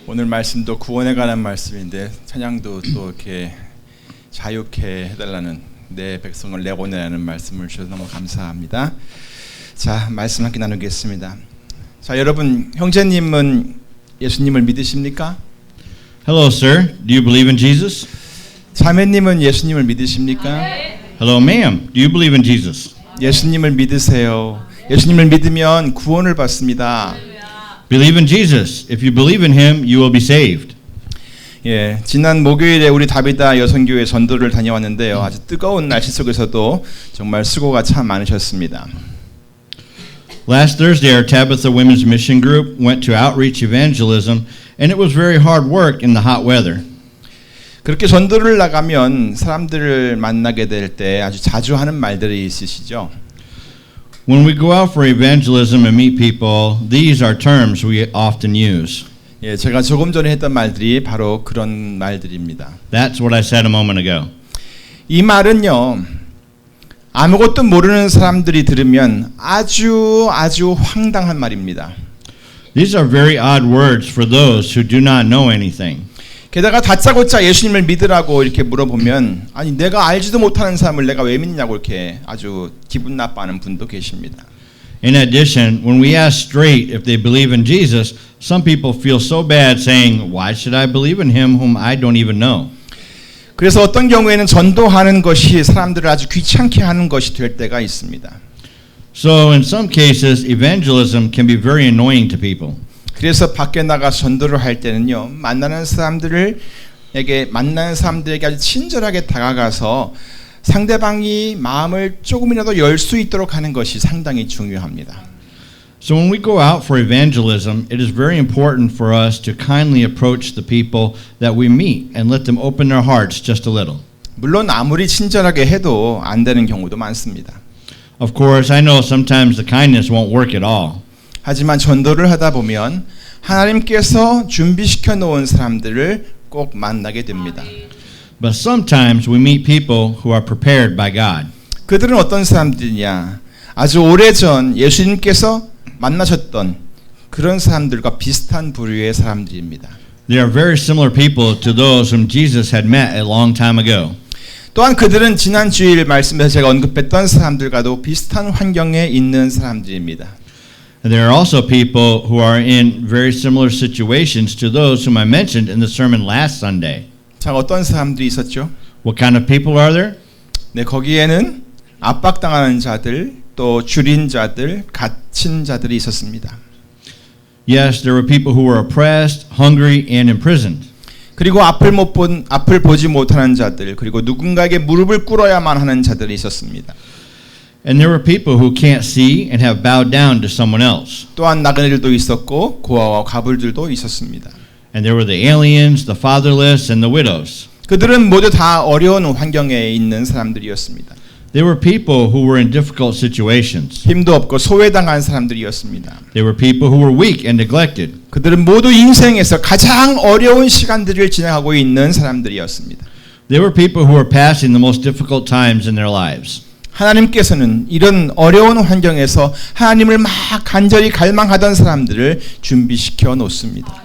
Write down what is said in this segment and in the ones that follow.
오늘 말씀도 구원에 관한 말씀인데 찬양도 또 이렇게 자유케 해달라는 내 백성을 내보내라는 말씀을 주셔서 너무 감사합니다. 자, 말씀 함께 나누겠습니다. 자, 여러분 형제님은 예수님을 믿으십니까? Hello, sir. Do you believe in Jesus? 자매님은 예수님을 믿으십니까? Hello, ma'am. Do you believe in Jesus? 예수님을 믿으세요. 예수님을 믿으면 구원을 받습니다. Believe in Jesus. If you believe in him, you will be saved. 예, 지난 목요일에 우리 다비다 여성교회 전도를 다녀왔는데요. 아주 뜨거운 날씨 속에서도 정말 수고가 참 많으셨습니다. Last Thursday, our Tabitha Women's Mission Group went to outreach evangelism, and it was very hard work in the hot weather. 그렇게 전도를 나가면 사람들을 만나게 될 때 아주 자주 하는 말들이 있으시죠. When we go out for evangelism and meet people, these are terms we often use. 예, 제가 조금 전에 했던 말들이 바로 그런 말들입니다. That's what I said a moment ago. 이 말은요, 아무것도 모르는 사람들이 들으면 아주 황당한 말입니다. These are very odd words for those who do not know anything. 게다가 다짜고짜 예수님을 믿으라고 이렇게 물어보면 아니 내가 알지도 못하는 사람을 내가 왜 믿냐고 이렇게 아주 기분 나빠하는 분도 계십니다. In addition, when we ask straight if they believe in Jesus, some people feel so bad saying, "Why should I believe in him whom I don't even know?" 그래서 어떤 경우에는 전도하는 것이 사람들을 아주 귀찮게 하는 것이 될 때가 있습니다. So in some cases, evangelism can be very annoying to people. 그래서 밖에 나가 전도를 할 때는요, 만나는 사람들에게 아주 친절하게 다가가서 상대방이 마음을 조금이라도 열 수 있도록 하는 것이 상당히 중요합니다. So when we go out for evangelism, it is very important for us to kindly approach the people that we meet and let them open their hearts just a little. 물론 아무리 친절하게 해도 안 되는 경우도 많습니다. Of course, I know sometimes the kindness won't work at all. 하지만 전도를 하다 보면 하나님께서 준비시켜 놓은 사람들을 꼭 만나게 됩니다. But sometimes we meet people who are prepared by God. 그들은 어떤 사람들이냐? 아주 오래전 예수님께서 만나셨던 그런 사람들과 비슷한 부류의 사람들입니다. They are very similar people to those whom Jesus had met a long time ago. 또한 그들은 지난 주일 말씀에서 제가 언급했던 사람들과도 비슷한 환경에 있는 사람들입니다. And there are also people who are in very similar situations to those whom I mentioned in the sermon last Sunday. 자, 어떤 사람들이 있었죠? What kind of people are there? 네, 거기에는 압박당하는 자들, 또 줄인 자들, 갇힌 자들이 있었습니다. Yes, there were people who were oppressed, hungry, and imprisoned. 그리고 앞을 보지 못하는 자들, 그리고 누군가에게 무릎을 꿇어야만 하는 자들이 있었습니다. And there were people who can't see and have bowed down to someone else. 또한 나그네들도 있었고 고아와 과부들도 있었습니다. And there were the aliens, the fatherless, and the widows. 그들은 모두 다 어려운 환경에 있는 사람들이었습니다. They were people who were in difficult situations. 힘도 없고 소외당한 사람들이었습니다. They were people who were weak and neglected. 그들은 모두 인생에서 가장 어려운 시간들을 지나가고 있는 사람들이었습니다. They were people who were passing the most difficult times in their lives. 하나님께서는 이런 어려운 환경에서 하나님을 막 간절히 갈망하던 사람들을 준비시켜 놓습니다.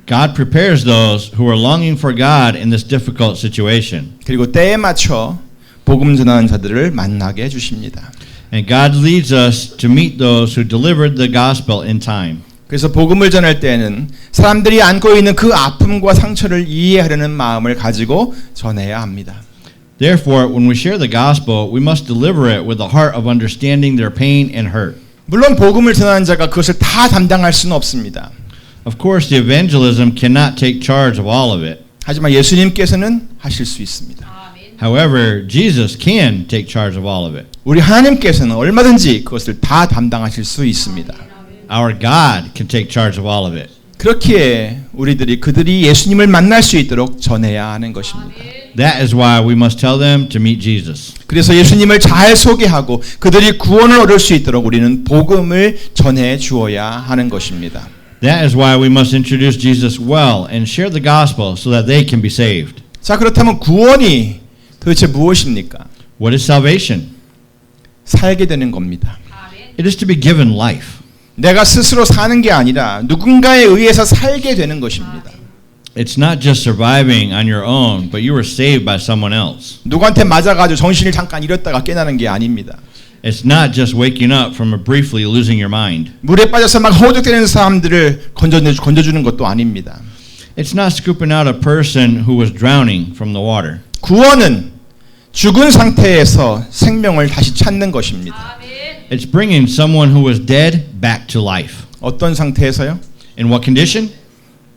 God prepares those who are longing for God in this difficult situation. 그리고 때에 맞춰 복음 전하는 자들을 만나게 해 주십니다. And God leads us to meet those who delivered the gospel in time. 그래서 복음을 전할 때는 사람들이 안고 있는 그 아픔과 상처를 이해하려는 마음을 가지고 전해야 합니다. Therefore, when we share the gospel, we must deliver it with a heart of understanding their pain and hurt. 물론 복음을 전하는 자가 그것을 다 담당할 수는 없습니다. Of course, the evangelism cannot take charge of all of it. 하지만 예수님께서는 하실 수 있습니다. However, Jesus can take charge of all of it. 우리 하나님께서는 얼마든지 그것을 다 담당하실 수 있습니다. Our God can take charge of all of it. 그렇기에 그들이 예수님을 만날 수 있도록 전해야 하는 것입니다. That is why we must tell them to meet Jesus. 그래서 예수님을 잘 소개하고 그들이 구원을 얻을 수 있도록 우리는 복음을 전해 주어야 하는 것입니다. That is why we must introduce Jesus well and share the gospel so that they can be saved. 자, 그렇다면 구원이 도대체 무엇입니까? What is salvation? 살게 되는 겁니다. It is to be given life. 내가 스스로 사는 게 아니라 누군가에 의해서 살게 되는 것입니다. It's not just surviving on your own, but you were saved by someone else. 누구한테 맞아가지고 정신을 잠깐 잃었다가 깨나는 게 아닙니다. It's not just waking up from a briefly losing your mind. 물에 빠져서 막 허우적대는 사람들을 건져주는 것도 아닙니다. It's not scooping out a person who was drowning from the water. 구원은 죽은 상태에서 생명을 다시 찾는 것입니다. It's bringing someone who was dead back to life. 어떤 상태에서요? In what condition?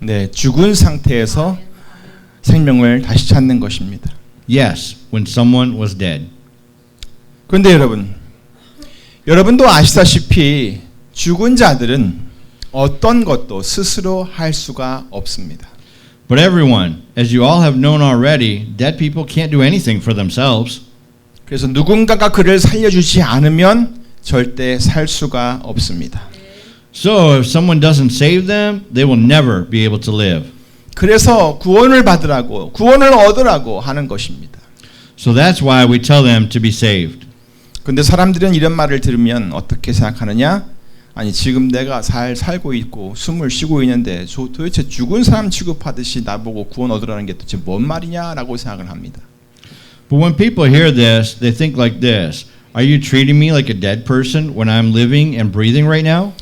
네, 죽은 상태에서 생명을 다시 찾는 것입니다. Yes, when someone was dead. 그런데 여러분도 아시다시피 죽은 자들은 어떤 것도 스스로 할 수가 없습니다. But everyone, as you all have known already, dead people can't do anything for themselves. 그래서 누군가가 그를 살려주지 않으면 절대 살 수가 없습니다. So if someone doesn't save them, they will never be able to live. 그래서 구원을 받으라고, 구원을 얻으라고 하는 것입니다. So that's why we tell them to be saved. 근데 사람들은 이런 말을 들으면 어떻게 생각하느냐? 아니 지금 내가 잘 살고 있고 숨을 쉬고 있는데 도대체 죽은 사람 취급하듯이 나보고 구원 얻으라는 게 도대체 뭔 말이냐라고 생각을 합니다. But when people hear this, they think like this. Are you treating me like a dead person when I'm living and breathing right now?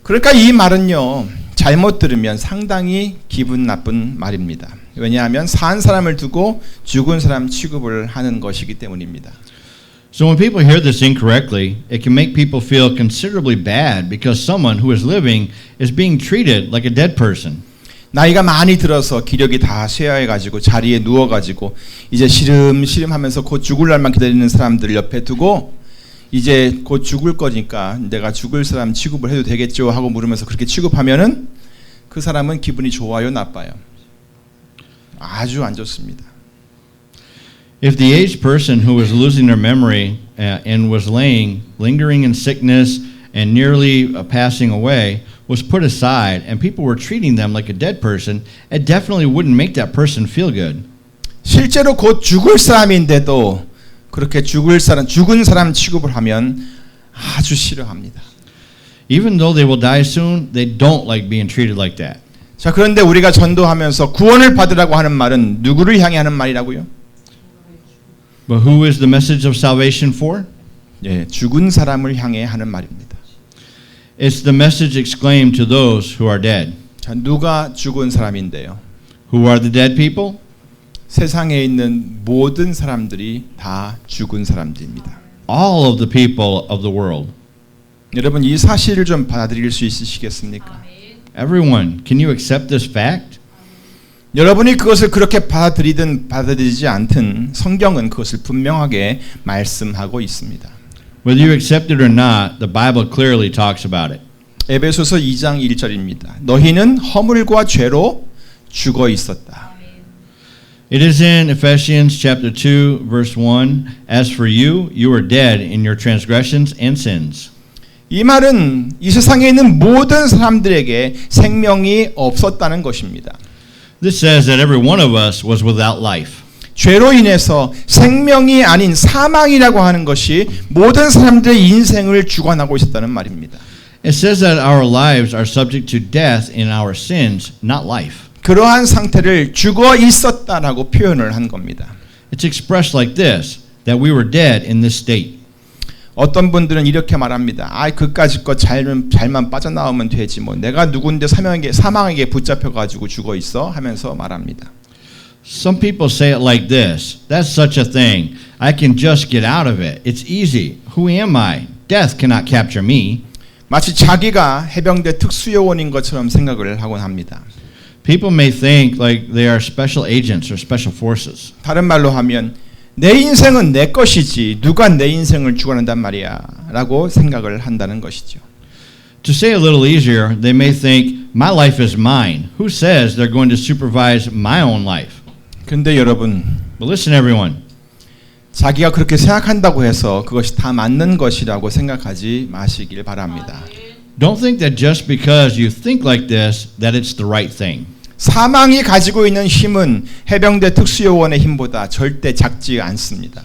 그러니까 이 말은요. 잘못 들으면 상당히 기분 나쁜 말입니다. 왜냐하면 산 사람을 두고 죽은 사람 취급을 하는 것이기 때문입니다. So when people hear this incorrectly, it can make people feel considerably bad because someone who is living is being treated like a dead person. 나이가 많이 들어서 기력이 다 쇠하여가지고 자리에 누워가지고 이제 시름시름하면서 곧 죽을 날만 기다리는 사람들 옆에 두고 이제 곧 죽을 거니까 내가 죽을 사람 취급을 해도 되겠죠 하고 물으면서 그렇게 취급하면은 그 사람은 기분이 좋아요, 나빠요? 아주 안 좋습니다. If the aged person who was losing their memory and was lingering in sickness and nearly passing away was put aside and people were treating them like a dead person, it definitely wouldn't make that person feel good. 실제로 곧 죽을 사람인데도 그렇게 죽은 사람 취급을 하면 아주 싫어합니다. Even though they will die soon, they don't like being treated like that. 자, 그런데 우리가 전도하면서 구원을 받으라고 하는 말은 누구를 향해 하는 말이라고요? But who is the message of salvation for? 예, 죽은 사람을 향해 하는 말입니다. It's the message exclaimed to those who are dead. 자, 누가 죽은 사람인데요? Who are the dead people? 세상에 있는 모든 사람들이 다 죽은 사람들입니다. All of the people of the world. 여러분 이 사실을 좀 받아들일 수 있으시겠습니까? Everyone, can you accept this fact? 여러분이 그것을 그렇게 받아들이든 받아들이지 않든 성경은 그것을 분명하게 말씀하고 있습니다. Whether you accept it or not, the Bible clearly talks about it. 에베소서 2장 1절입니다. 너희는 허물과 죄로 죽어 있었다. It is in Ephesians chapter 2 verse 1, as for you, you were dead in your transgressions and sins. 이 말은 이 세상에 있는 모든 사람들에게 생명이 없었다는 것입니다. This says that every one of us was without life. 죄로 인해서 생명이 아닌 사망이라고 하는 것이 모든 사람들의 인생을 주관하고 있었다는 말입니다. It says that our lives are subject to death in our sins, not life. 그러한 상태를 죽어 있었다라고 표현을 한 겁니다. It's expressed like this, that we were dead in this state. 어떤 분들은 이렇게 말합니다. 그까짓 것 잘만 빠져나오면 되지 뭐. 내가 누군데 사망에게 붙잡혀 가지고 죽어 있어 하면서 말합니다. Some people say it like this. That's such a thing. I can just get out of it. It's easy. Who am I? Death cannot capture me. 마치 자기가 해병대 특수요원인 것처럼 생각을 하곤 합니다. People may think like they are special agents or special forces. 다른 말로 하면 내 인생은 내 것이지 누가 내 인생을 주관한단 말이야 라고 생각을 한다는 것이죠. To say it a little easier, they may think my life is mine. Who says they're going to supervise my own life? 근데 여러분, But listen everyone. 자기가 그렇게 생각한다고 해서 그것이 다 맞는 것이라고 생각하지 마시길 바랍니다. Don't think that just because you think like this that it's the right thing. 사망이 가지고 있는 힘은 해병대 특수요원의 힘보다 절대 작지 않습니다.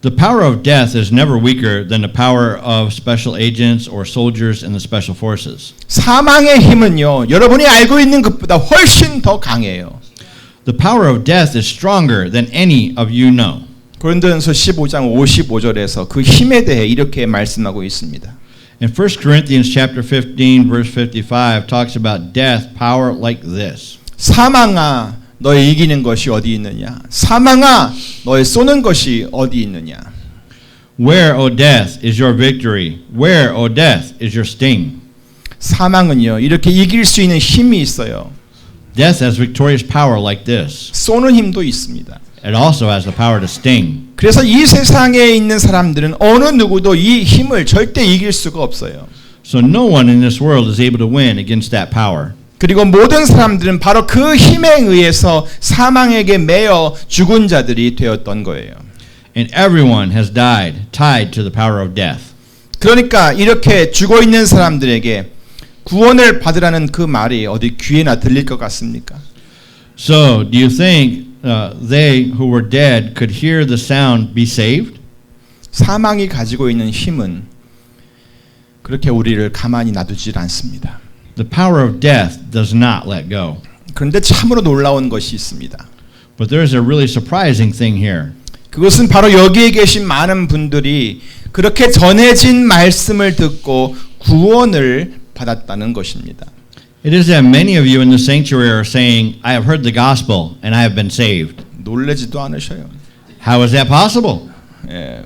The power of death is never weaker than the power of special agents or soldiers in the special forces. 사망의 힘은요, 여러분이 알고 있는 것보다 훨씬 더 강해요. The power of death is stronger than any of you know. 고린도전서 15장 55절에서 그 힘에 대해 이렇게 말씀하고 있습니다. In 1 Corinthians chapter 15 verse 55 talks about death power like this. 사망아 너의 이기는 것이 어디 있느냐? 사망아 너의 쏘는 것이 어디 있느냐? Where, O death, is your victory? Where, O death, is your sting? 사망은요 이렇게 이길 수 있는 힘이 있어요. Death has victorious power like this. 쏘는 힘도 있습니다. It also has the power to sting. 그래서 이 세상에 있는 사람들은 어느 누구도 이 힘을 절대 이길 수가 없어요. So no one in this world is able to win against that power. 그리고 모든 사람들은 바로 그 힘에 의해서 사망에게 매여 죽은 자들이 되었던 거예요. And everyone has died, tied to the power of death. 그러니까 이렇게 죽어 있는 사람들에게 구원을 받으라는 그 말이 어디 귀에나 들릴 것 같습니까? So do you think they who were dead could hear the sound, be saved? 사망이 가지고 있는 힘은 그렇게 우리를 가만히 놔두질 않습니다. The power of death does not let go. 그런데 참으로 놀라운 것이 있습니다. But there is a really surprising thing here. 그것은 바로 여기에 계신 많은 분들이 그렇게 전해진 말씀을 듣고 구원을 받았다는 것입니다. It is that many of you in the sanctuary are saying, I have heard the gospel and I have been saved. 놀라지도 않으셔요. How is that possible? 예,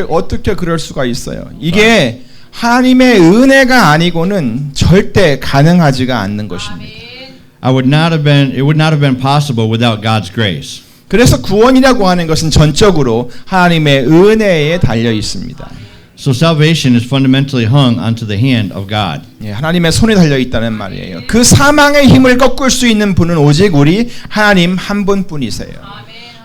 어떻게 그럴 수가 있어요? 이게 하나님의 은혜가 아니고는 절대 가능하지가 않는 것입니다. It would not have been possible without God's grace. 그래서 구원이라고 하는 것은 전적으로 하나님의 은혜에 달려 있습니다. So salvation is fundamentally hung onto the hand of God. 예, 하나님의 손에 달려 있다는 말이에요. 그 사망의 힘을 꺾을 수 있는 분은 오직 우리 하나님 한 분뿐이세요.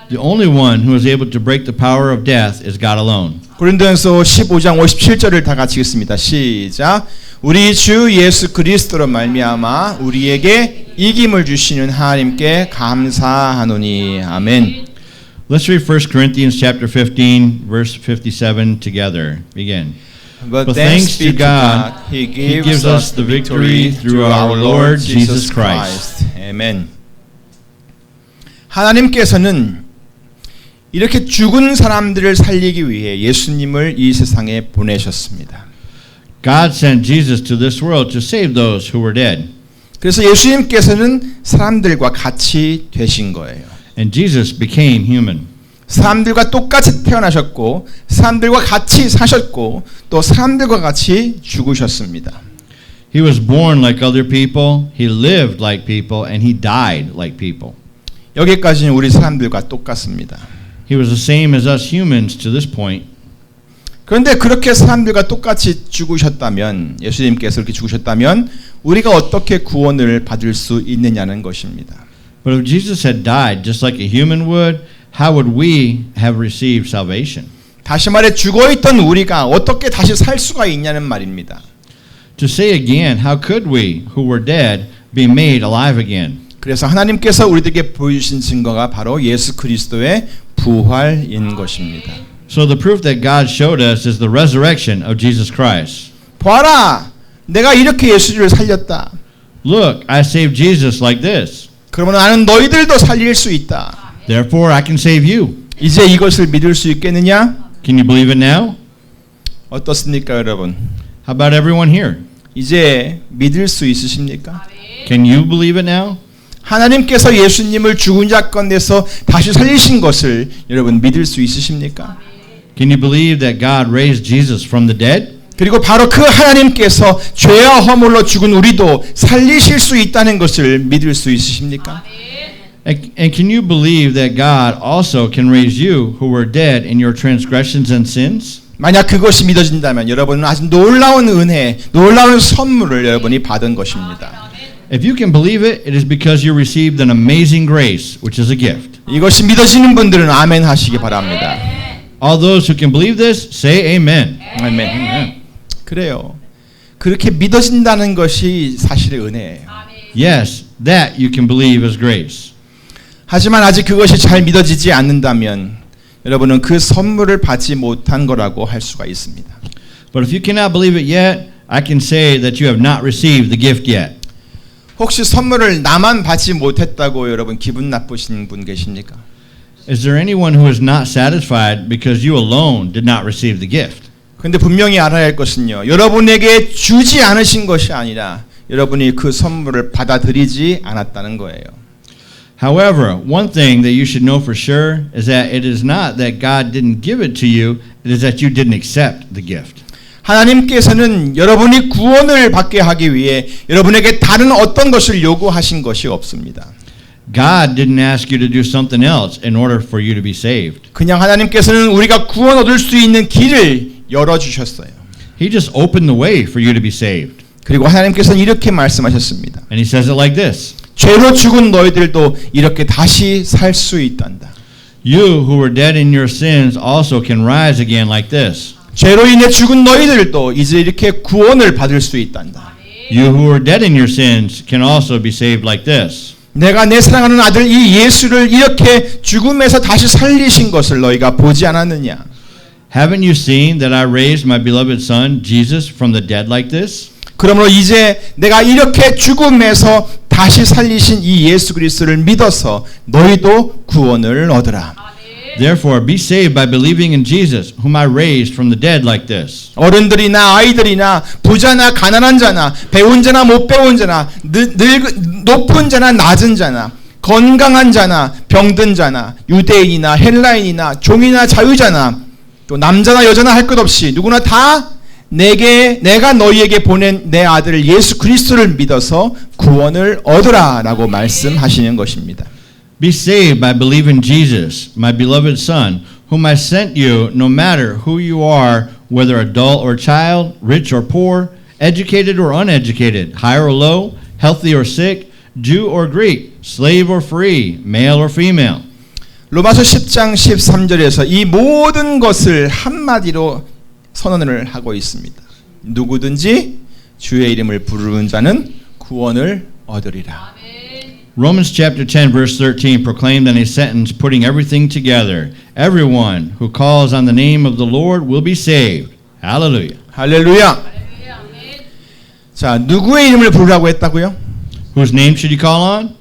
The only one who is able to break the power of death is God alone. 고린도전서 15장 57절을 다 같이 읽습니다. 시작. 우리 주 예수 그리스도로 말미암아 우리에게 이김을 주시는 하나님께 감사하노니. 아멘. Let's read 1 Corinthians chapter 15 verse 57 together. Begin. But thanks be to God, He gives us the victory through our Lord Jesus Christ. 아멘. 하나님께서는 이렇게 죽은 사람들을 살리기 위해 예수님을 이 세상에 보내셨습니다. God sent Jesus to this world to save those who were dead. 그래서 예수님께서는 사람들과 같이 되신 거예요. And Jesus became human. 사람들과 똑같이 태어나셨고 사람들과 같이 사셨고 또 사람들과 같이 죽으셨습니다. He was born like other people, he lived like people, and he died like people. 여기까지는 우리 사람들과 똑같습니다. He was the same as us humans to this point. 그런데 그렇게 사람들과 똑같이 죽으셨다면 예수님께서 그렇게 죽으셨다면 우리가 어떻게 구원을 받을 수 있느냐는 것입니다. But if Jesus had died just like a human would, how would we have received salvation? 다시 말해 죽어있던 우리가 어떻게 다시 살 수가 있냐는 말입니다. To say again, how could we, who were dead, be made alive again? 그래서 하나님께서 우리들에게 보여주신 증거가 바로 예수 그리스도의 부활인 것입니다. So the proof that God showed us is the resurrection of Jesus Christ. 봐라, 내가 이렇게 예수를 살렸다. Look, I saved Jesus like this. 그러면 나는 너희들도 살릴 수 있다. Therefore, I can save you. 이제 이것을 믿을 수 있겠느냐? Can you believe it now? 어떻습니까, 여러분? How about everyone here? 이제 믿을 수 있으십니까? Can you believe it now? 하나님께서 예수님을 죽은 자 가운데서 다시 살리신 것을 여러분 믿을 수 있으십니까? Can you believe that God raised Jesus from the dead? 그리고 바로 그 하나님께서 죄와 허물로 죽은 우리도 살리실 수 있다는 것을 믿을 수 있으십니까? And can you believe that God also can raise you who were dead in your transgressions and sins? 만약 그것이 믿어진다면 여러분은 아주 놀라운 은혜, 놀라운 선물을 여러분이 받은 것입니다. If you can believe it, it is because you received an amazing grace, which is a gift. 이것이 믿어지는 분들은 아멘 하시기 바랍니다. All those who can believe this, say amen. 아멘. 그래요. 그렇게 믿어진다는 것이 사실의 은혜예요. Yes, that you can believe is grace. 하지만 아직 그것이 잘 믿어지지 않는다면 여러분은 그 선물을 받지 못한 거라고 할 수가 있습니다. But if you cannot believe it yet, I can say that you have not received the gift yet. 혹시 선물을 나만 받지 못했다고 여러분 기분 나쁘신 분 계십니까? Is there anyone who is not satisfied because you alone did not receive the gift? 근데 분명히 알아야 할 것은요. 여러분에게 주지 않으신 것이 아니라 여러분이 그 선물을 받아들이지 않았다는 거예요. However, one thing that you should know for sure is that it is not that God didn't give it to you, it is that you didn't accept the gift. 하나님께서는 여러분이 구원을 받게 하기 위해 여러분에게 다른 어떤 것을 요구하신 것이 없습니다. God didn't ask you to do something else in order for you to be saved. 그냥 하나님께서는 우리가 구원 얻을 수 있는 길을 열어주셨어요. He just opened the way for you to be saved. 그리고 하나님께서는 이렇게 말씀하셨습니다. And he says it like this. 죄로 죽은 너희들도 이렇게 다시 살 수 있단다. You who were dead in your sins also can rise again like this. 죄로 인해 죽은 너희들도 이제 이렇게 구원을 받을 수 있단다. You who were dead in your sins can also be saved like this. 내가 내 사랑하는 아들 이 예수를 이렇게 죽음에서 다시 살리신 것을 너희가 보지 않았느냐? Haven't you seen that I raised my beloved son Jesus from the dead like this? 그러므로 이제 내가 이렇게 죽음에서 다시 살리신 이 예수 그리스도를 믿어서 너희도 구원을 얻으라. Therefore, be saved by believing in Jesus, whom I raised from the dead like this. 어른들이나 아이들이나 부자나 가난한 자나 배운 자나 못 배운 자나 높은 자나 낮은 자나 건강한 자나 병든 자나 유대인이나 헬라인이나 종이나 자유자나 또 남자나 여자나 할 것 없이 누구나 다 내가 너희에게 보낸 내 아들 예수 그리스도를 믿어서 구원을 얻으라라고 말씀하시는 것입니다. Be saved by believing Jesus, my beloved Son, whom I sent you, no matter who you are, whether adult or child, rich or poor, educated or uneducated, high or low, healthy or sick, Jew or Greek, slave or free, male or female. 로마서 10장 13절에서 이 모든 것을 한마디로 선언을 하고 있습니다. 누구든지 주의 이름을 부르는 자는 구원을 얻으리라. Romans chapter 10 verse 13 proclaimed in a sentence putting everything together. Everyone who calls on the name of the Lord will be saved. Hallelujah. 할렐루야. 자, 누구의 이름을 부르라고 했다고요? Whose name should you call on?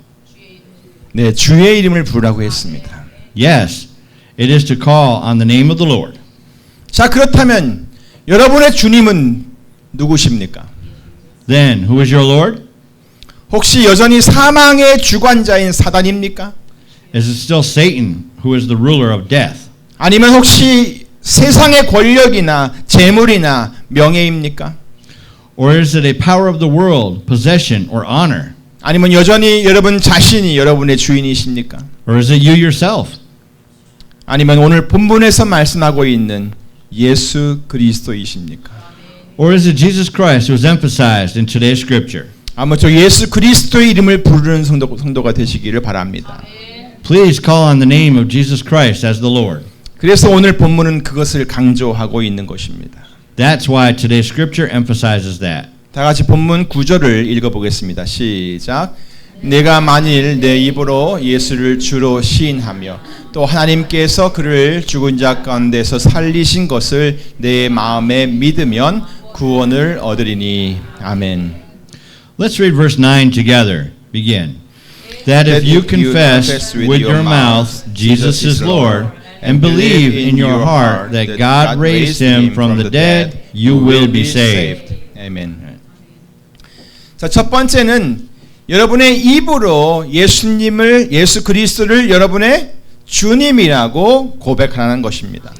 네, 주의 이름을 부르라고 했습니다. Yes, it is to call on the name of the Lord. 자, 그렇다면 여러분의 주님은 누구십니까? Then, who is your Lord? 혹시 여전히 사망의 주관자인 사단입니까? Is it still Satan who is the ruler of death? 아니면 혹시 세상의 권력이나 재물이나 명예입니까? Or is it a power of the world, possession, or honor? 아니면 여전히 여러분 자신이 여러분의 주인이십니까? Or is it you yourself? 아니면 오늘 본문에서 말씀하고 있는 예수 그리스도이십니까? Or is it Jesus Christ who is emphasized in today's scripture? 아무쪼 예수 그리스도의 이름을 부르는 성도가 되시기를 바랍니다. Please call on the name of Jesus Christ as the Lord. 그래서 오늘 본문은 그것을 강조하고 있는 것입니다. That's why today's scripture emphasizes that. 다 같이 본문 9절을 읽어보겠습니다. 시작. 내가 만일 내 입으로 예수를 주로 시인하며 또 하나님께서 그를 죽은 자 가운데서 살리신 것을 내 마음에 믿으면 구원을 얻으리니. 아멘. Let's read verse 9 together. Begin. That if you confess with your mouth Jesus is Lord and believe in your heart that God raised him from the dead, you will be saved. 아멘. 자, 첫 번째는 여러분의 입으로 예수 그리스도를 여러분의 주님이라고 고백하는 것입니다.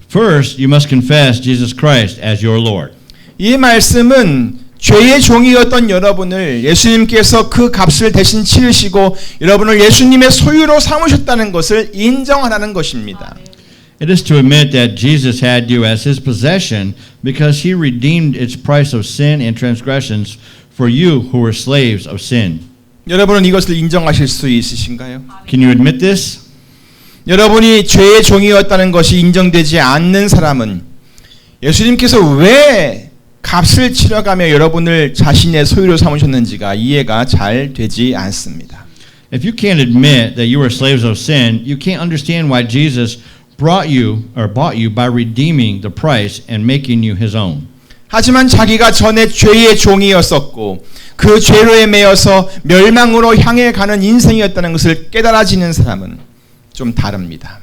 First, you must confess Jesus Christ as your Lord. 이 말씀은 죄의 종이었던 여러분을 예수님께서 그 값을 대신 치르시고 여러분을 예수님의 소유로 삼으셨다는 것을 인정하라는 것입니다. It is to admit that Jesus had you as his possession because he redeemed its price of sin and transgressions for you who were slaves of sin. 여러분은 이것을 인정하실 수 있으신가요? Can you admit this? 여러분이 죄의 종이었다는 것이 인정되지 않는 사람은 예수님께서 왜 값을 치러가며 여러분을 자신의 소유로 삼으셨는지가 이해가 잘 되지 않습니다. If you can't admit that you were slaves of sin, you can't understand why Jesus bought you by redeeming the price and making you his own. 하지만 자기가 전에 죄의 종이었었고 그 죄로에 매여서 멸망으로 향해 가는 인생이었다는 것을 깨달아지는 사람은 좀 다릅니다.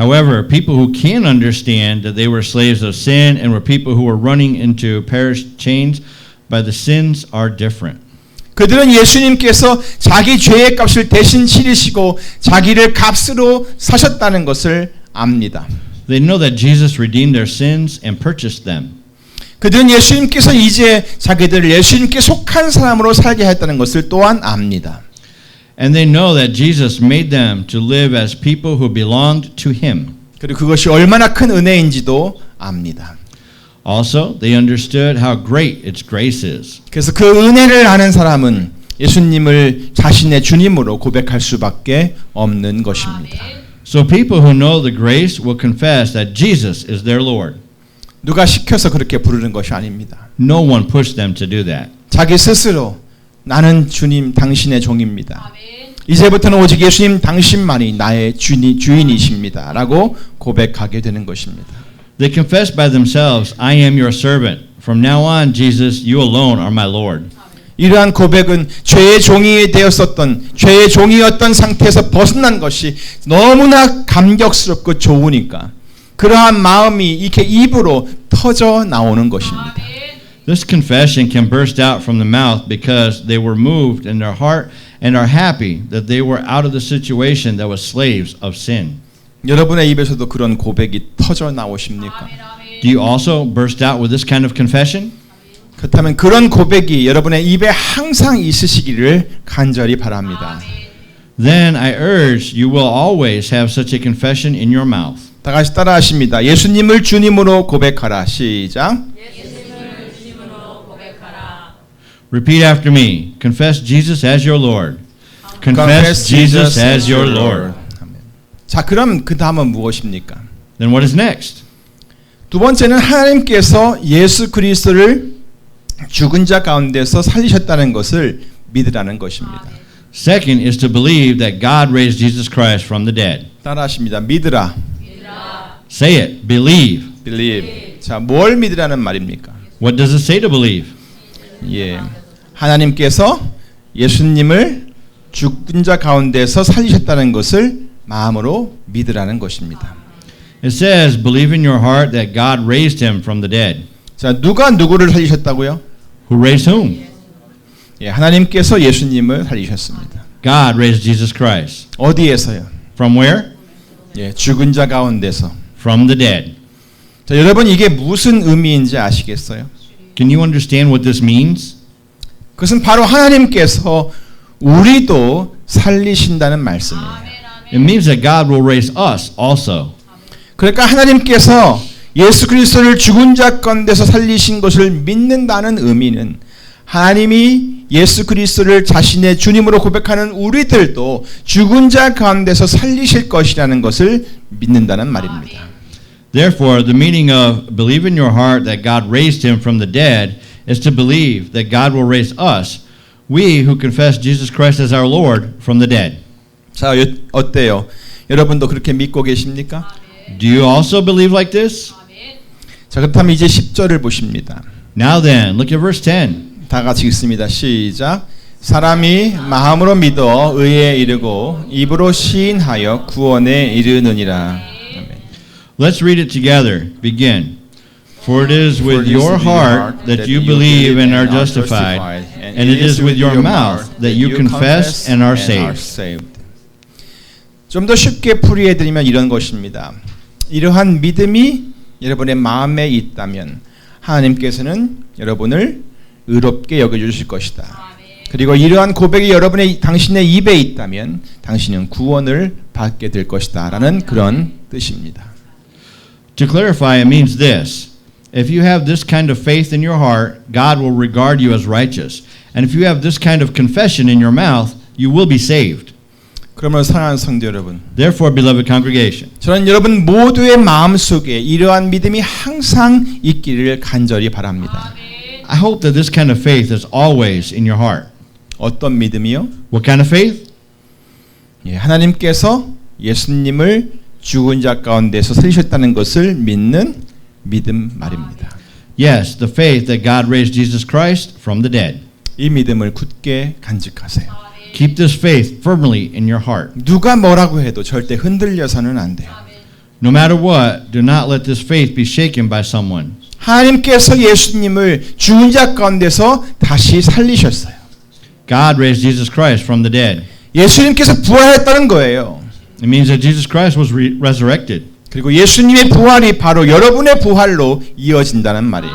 However, people who can understand that they were slaves of sin and were people who were running into perilous chains by the sins are different. 그들은 예수님께서 자기 죄의 값을 대신 치르시고 자기를 값으로 사셨다는 것을 압니다. They know that Jesus redeemed their sins and purchased them. 그들은 예수님께서 이제 자기들을 예수님께 속한 사람으로 살게 했다는 것을 또한 압니다. And they know that Jesus made them to live as people who belonged to him. 그리고 그것이 얼마나 큰 은혜인지도 압니다. Also, they understood how great its grace is. 그래서 그 은혜를 아는 사람은 예수님을 자신의 주님으로 고백할 수밖에 없는 것입니다. So people who know the grace will confess that Jesus is their Lord. 누가 시켜서 그렇게 부르는 것이 아닙니다. No one pushed them to do that. 자기 스스로 나는 주님 당신의 종입니다. 이제부터는 오직 예수님 당신만이 나의 주인이십니다. 라고 고백하게 되는 것입니다. They confess by themselves, I am your servant. From now on, Jesus, you alone are my Lord. 이러한 고백은 죄의 종이 되었었던 죄의 종이었던 상태에서 벗어난 것이 너무나 감격스럽고 좋으니까 그러한 마음이 이렇게 입으로 터져 나오는 것입니다. This confession can burst out from the mouth because they were moved in their heart and are happy that they were out of the situation that was slaves of sin. 여러분의 입에서도 그런 고백이 터져 나오십니까? Do you also burst out with this kind of confession? 그렇다면 그런 고백이 여러분의 입에 항상 있으시기를 간절히 바랍니다. Then I urge you will always have such a confession in your mouth. 다 같이 따라하십니다. 예수님을 주님으로 고백하라. 시작. 예수님을 주님으로 고백하라. Repeat after me. Confess Jesus as your Lord. Confess Jesus as your Lord. 아멘. 자, 그럼 그 다음은 무엇입니까? Then what is next? 두 번째는 하나님께서 예수 그리스도를 죽은 자 가운데서 살리셨다는 것을 믿으라는 것입니다. Second is to believe that God raised Jesus Christ from the dead. 따라하십니다. 믿으라. Say it. Believe. Believe. 자, 뭘 믿으라는 말입니까? What does it say to believe? 예, 하나님께서 예수님을 죽은 자 가운데서 살리셨다는 것을 마음으로 믿으라는 것입니다. It says, believe in your heart that God raised him from the dead. 자, 누가 누구를 살리셨다고요? Who raised whom? 예, 하나님께서 예수님을 살리셨습니다. God raised Jesus Christ. 어디에서요? From where? 예, 죽은 자 가운데서. From the dead. 자, 여러분 이게 무슨 의미인지 아시겠어요? Can you understand what this means? 그것은 바로 하나님께서 우리도 살리신다는 말씀이에요. It means that God will raise us also. 그러니까 하나님께서 예수 그리스도를 죽은 자 가운데서 살리신 것을 믿는다는 의미는 하나님이 예수 그리스도를 자신의 주님으로 고백하는 우리들도 죽은 자 가운데서 살리실 것이라는 것을 믿는다는 말입니다. Therefore, the meaning of believe in your heart that God raised him from the dead is to believe that God will raise us, we who confess Jesus Christ as our Lord, from the dead. 자, 어때요? 여러분도 그렇게 믿고 계십니까? Do you also believe like this? 자, 그렇다면 이제 10절을 보십니다. Now then, look at verse 10. 다 같이 읽습니다. 시작. 사람이 마음으로 믿어 의에 이르고 입으로 시인하여 구원에 이르느니라. Let's read it together. Begin. For it is with your heart that you believe and are justified, and it is with your mouth that you confess and are saved. 좀 더 쉽게 풀이해드리면 이런 것입니다. 이러한 믿음이 여러분의 마음에 있다면 하나님께서는 여러분을 의롭게 여겨주실 것이다. 그리고 이러한 고백이 여러분의 당신의 입에 있다면 당신은 구원을 받게 될 것이다 라는 그런 뜻입니다. To clarify, it means this. If you have this kind of faith in your heart, God will regard you as righteous. And if you have this kind of confession in your mouth, you will be saved. 그러므로 사랑하는 성도 여러분, Therefore, beloved congregation, 저는 여러분 모두의 마음속에 이러한 믿음이 항상 있기를 간절히 바랍니다. I hope that this kind of faith is always in your heart. 어떤 믿음이요? What kind of faith? 예, 하나님께서 예수님을 죽은 자 가운데서 살리셨다는 것을 믿는 믿음 말입니다. Yes, the faith that God raised Jesus Christ from the dead. 이 믿음을 굳게 간직하세요. Keep this faith firmly in your heart. 누가 뭐라고 해도 절대 흔들려서는 안 돼요. No matter what, do not let this faith be shaken by someone. 하나님께서 예수님을 죽은 자 가운데서 다시 살리셨어요. God raised Jesus Christ from the dead. 예수님께서 부활했다는 거예요. It means that Jesus Christ was resurrected. 그리고 예수님의 부활이 바로 여러분의 부활로 이어진다는 말이에요.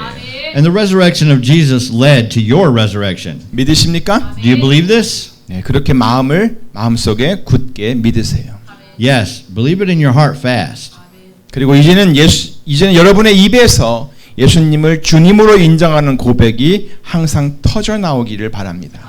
And the resurrection of Jesus led to your resurrection. 믿으십니까? Do you believe this? 네, 그렇게 마음속에 굳게 믿으세요. Yes, believe it in your heart fast. 그리고 이제는 여러분의 입에서 예수님을 주님으로 인정하는 고백이 항상 터져 나오기를 바랍니다.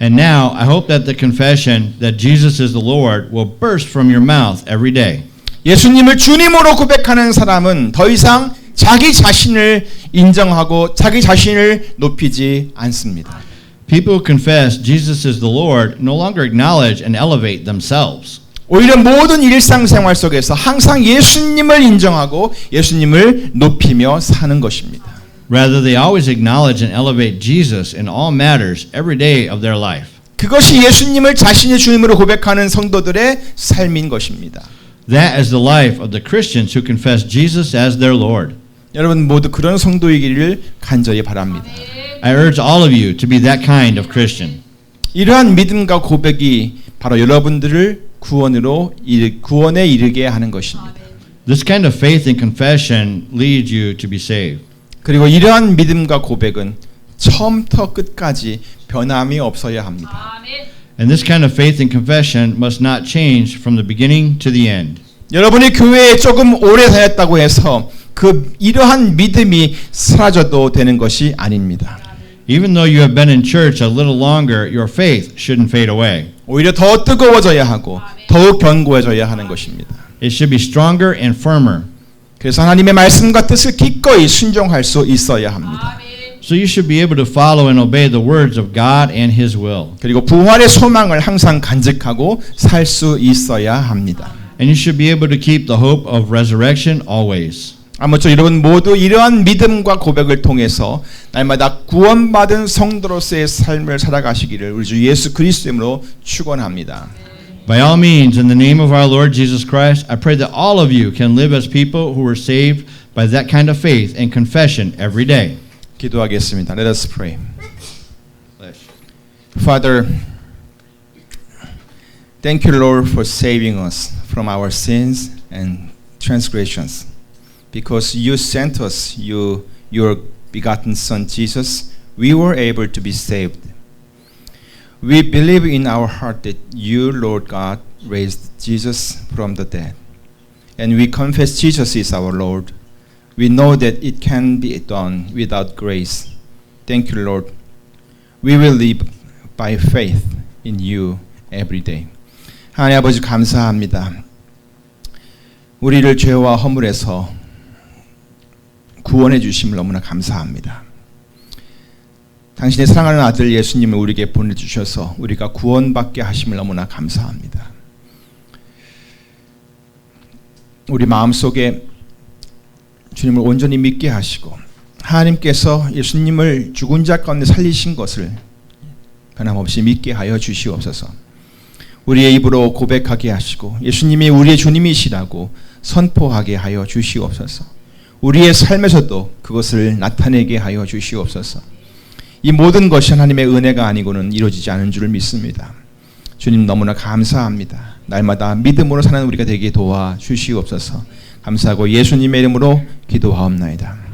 And now, I hope that the confession that Jesus is the Lord will burst from your mouth every day. 예수님을 주님으로 고백하는 사람은 더 이상 자기 자신을 인정하고 자기 자신을 높이지 않습니다. People who confess Jesus is the Lord no longer acknowledge and elevate themselves. 오히려 모든 일상생활 속에서 항상 예수님을 인정하고 예수님을 높이며 사는 것입니다. Rather, they always acknowledge and elevate Jesus in all matters every day of their life. 그것이 예수님을 자신의 주님으로 고백하는 성도들의 삶인 것입니다. That is the life of the Christians who confess Jesus as their Lord. 여러분 모두 그런 성도이기를 간절히 바랍니다. I urge all of you to be that kind of Christian. 이러한 믿음과 고백이 바로 여러분들을 구원에 이르게 하는 것입니다. This kind of faith and confession leads you to be saved. 그리고 이러한 믿음과 고백은 처음부터 끝까지 변함이 없어야 합니다. And this kind of faith and confession must not change from the beginning to the end. 여러분이 교회에 조금 오래 다녔다고 해서 이러한 믿음이 사라져도 되는 것이 아닙니다. Even though you have been in church a little longer, your faith shouldn't fade away. 오히려 더 뜨거워져야 하고 더욱 견고해져야 하는 것입니다. It should be stronger and firmer. 그래서 하나님의 말씀과 뜻을 기꺼이 순종할 수 있어야 합니다. So you should be able to follow and obey the words of God and His will. 그리고 부활의 소망을 항상 간직하고 살 수 있어야 합니다. And you should be able to keep the hope of resurrection always. 아무쪼록 여러분 모두 이러한 믿음과 고백을 통해서 날마다 구원받은 성도로서의 삶을 살아가시기를 우리 주 예수 그리스도의 이름으로 축원합니다. By all means, in the name of our Lord Jesus Christ, I pray that all of you can live as people who were saved by that kind of faith and confession every day. 기도하겠습니다. Let us pray. Father, thank you, Lord, for saving us from our sins and transgressions. Because you sent us your begotten Son, Jesus, we were able to be saved. We believe in our heart that you, Lord God, raised Jesus from the dead. And we confess Jesus is our Lord. We know that it can be done without grace. Thank you, Lord. We will live by faith in you every day. 하나님 아버지 감사합니다. 우리를 죄와 허물에서 구원해 주심을 너무나 감사합니다. 당신의 사랑하는 아들 예수님을 우리에게 보내주셔서 우리가 구원받게 하심을 너무나 감사합니다. 우리 마음속에 주님을 온전히 믿게 하시고 하나님께서 예수님을 죽은 자 가운데 살리신 것을 변함없이 믿게 하여 주시옵소서. 우리의 입으로 고백하게 하시고 예수님이 우리의 주님이시라고 선포하게 하여 주시옵소서. 우리의 삶에서도 그것을 나타내게 하여 주시옵소서. 이 모든 것이 하나님의 은혜가 아니고는 이루어지지 않은 줄을 믿습니다. 주님 너무나 감사합니다. 날마다 믿음으로 사는 우리가 되게 도와주시옵소서. 감사하고 예수님의 이름으로 기도하옵나이다.